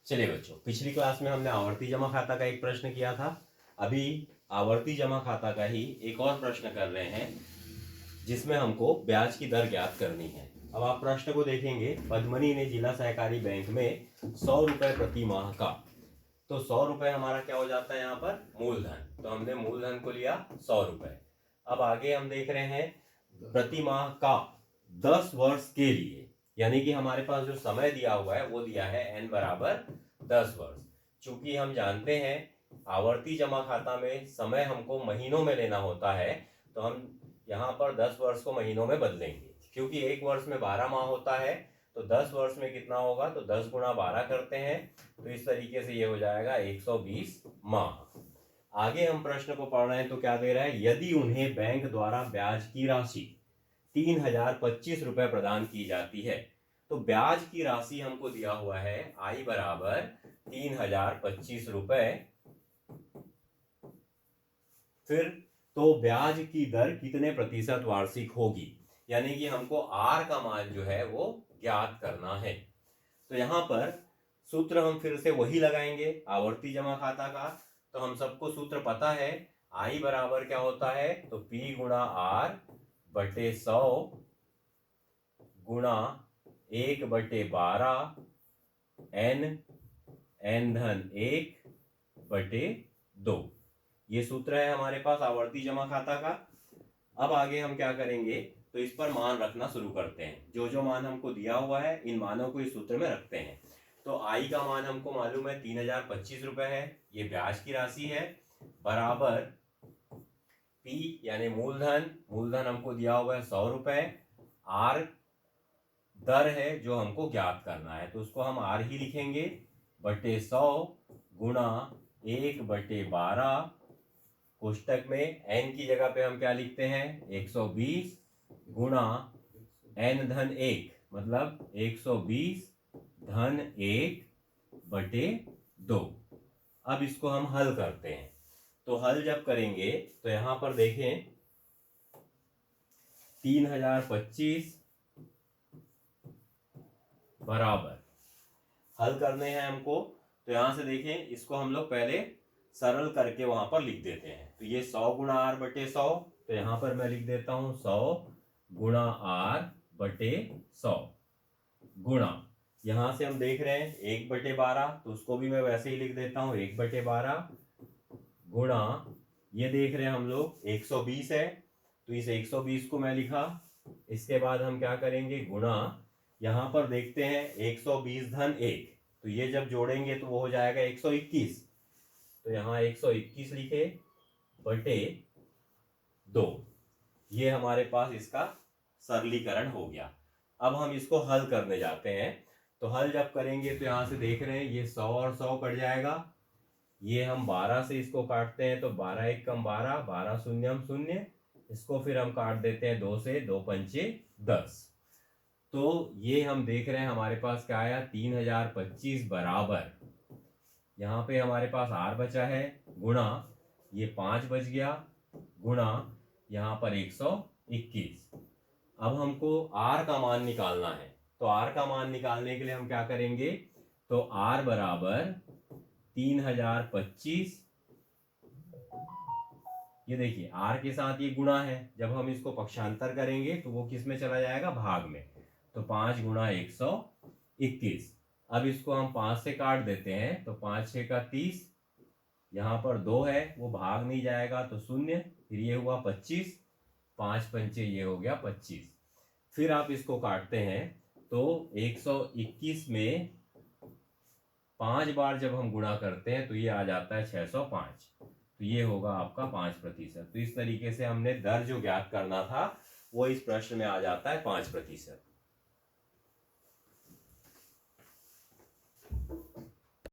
चलिए बच्चों, पिछली क्लास में हमने आवर्ती जमा खाता का एक प्रश्न किया था। अभी आवर्ती जमा खाता का ही एक और प्रश्न कर रहे हैं जिसमें हमको ब्याज की दर ज्ञात करनी है। अब आप प्रश्न को देखेंगे, पद्मनी ने जिला सहकारी बैंक में 100 रुपए प्रति माह का, तो 100 रुपए हमारा क्या हो जाता है यहाँ पर मूलधन, तो हमने मूलधन को लिया 100 रुपए। अब आगे हम देख रहे हैं प्रति माह का 10 वर्ष के लिए, यानी कि हमारे पास जो समय दिया हुआ है वो दिया है n बराबर 10 वर्ष। चूंकि हम जानते हैं आवर्ती जमा खाता में समय हमको महीनों में लेना होता है, तो हम यहाँ पर 10 वर्ष को महीनों में बदलेंगे। क्योंकि एक वर्ष में 12 माह होता है, तो 10 वर्ष में कितना होगा, तो 10 गुणा 12 करते हैं, तो इस तरीके से ये हो जाएगा 120 माह। आगे हम प्रश्न को पढ़ रहे हैं तो क्या दे रहा है, यदि उन्हें बैंक द्वारा ब्याज की राशि 3025 रुपए प्रदान की जाती है, तो ब्याज की राशि हमको दिया हुआ है आई बराबर 3025 रुपए। फिर तो ब्याज की दर कितने प्रतिशत वार्षिक होगी, यानी कि हमको आर का मान जो है वो ज्ञात करना है। तो यहां पर सूत्र हम फिर से वही लगाएंगे आवर्ती जमा खाता का। तो हम सबको सूत्र पता है, आई बराबर क्या होता है, तो पी गुणा आर बटे 100 गुणा 1/12 n धन 1/2। ये सूत्र है हमारे पास आवर्ती जमा खाता का। अब आगे हम क्या करेंगे, तो इस पर मान रखना शुरू करते हैं। जो जो मान हमको दिया हुआ है इन मानों को इस सूत्र में रखते हैं। तो आई का मान हमको मालूम है 3025 रुपए है, ये ब्याज की राशि है, बराबर पी यानी मूलधन हमको दिया हुआ है 100 रुपए, आर दर है जो हमको ज्ञात करना है, तो उसको हम आर ही लिखेंगे, बटे 100 गुणा 1/12, कोष्टक में n की जगह पे हम क्या लिखते हैं 120 गुणा n धन 1, मतलब 120 धन 1/2। अब इसको हम हल करते हैं। तो हल जब करेंगे तो यहां पर देखें 3025 बराबर, हल करने हैं हमको, तो यहां से देखें इसको हम लोग पहले सरल करके वहां पर लिख देते हैं। तो ये 100 गुणा आर बटे 100, तो यहां पर मैं लिख देता हूं 100 गुणा आर बटे 100 गुणा, यहां से हम देख रहे हैं 1/12, तो उसको भी मैं वैसे ही लिख देता हूं 1/12 गुणा, ये देख रहे हैं हम लोग 120 है, तो इस 120 को मैं लिखा। इसके बाद हम क्या करेंगे, गुणा, यहां पर देखते हैं 120 धन 1, तो ये जब जोड़ेंगे तो वो हो जाएगा 121, तो यहाँ 121 लिखे बटे 2। ये हमारे पास इसका सरलीकरण हो गया। अब हम इसको हल करने जाते हैं। तो हल जब करेंगे तो यहाँ से देख रहे हैं ये 100 और 100 कट जाएगा, ये हम 12 से इसको काटते हैं, तो 12 1 कम 12, 12 शून्यम शून्य, इसको फिर हम काट देते हैं 2 से, 2 पंचे 10। तो ये हम देख रहे हैं हमारे पास क्या आया 3025 बराबर, यहाँ पे हमारे पास आर बचा है, गुणा ये 5 बच गया, गुणा यहाँ पर 121। अब हमको आर का मान निकालना है, तो आर का मान निकालने के लिए हम क्या करेंगे, तो आर बराबर 3025, ये देखिए आर के साथ ये गुणा है, जब हम इसको पक्षांतर करेंगे तो वो किस में चला जाएगा, भाग में, तो 5 गुणा 121। अब इसको हम 5 से काट देते हैं, तो 5 6 का 30, यहाँ पर 2 है वो भाग नहीं जाएगा, तो 0, फिर ये हुआ 25, 5 पंचे ये हो गया 25। फिर आप इसको काटते हैं तो 121 में 5 बार जब हम गुणा करते हैं तो ये आ जाता है 605, तो ये होगा आपका 5%। तो इस तरीके से हमने दर जो ज्ञात करना था वो इस प्रश्न में आ जाता है 5%।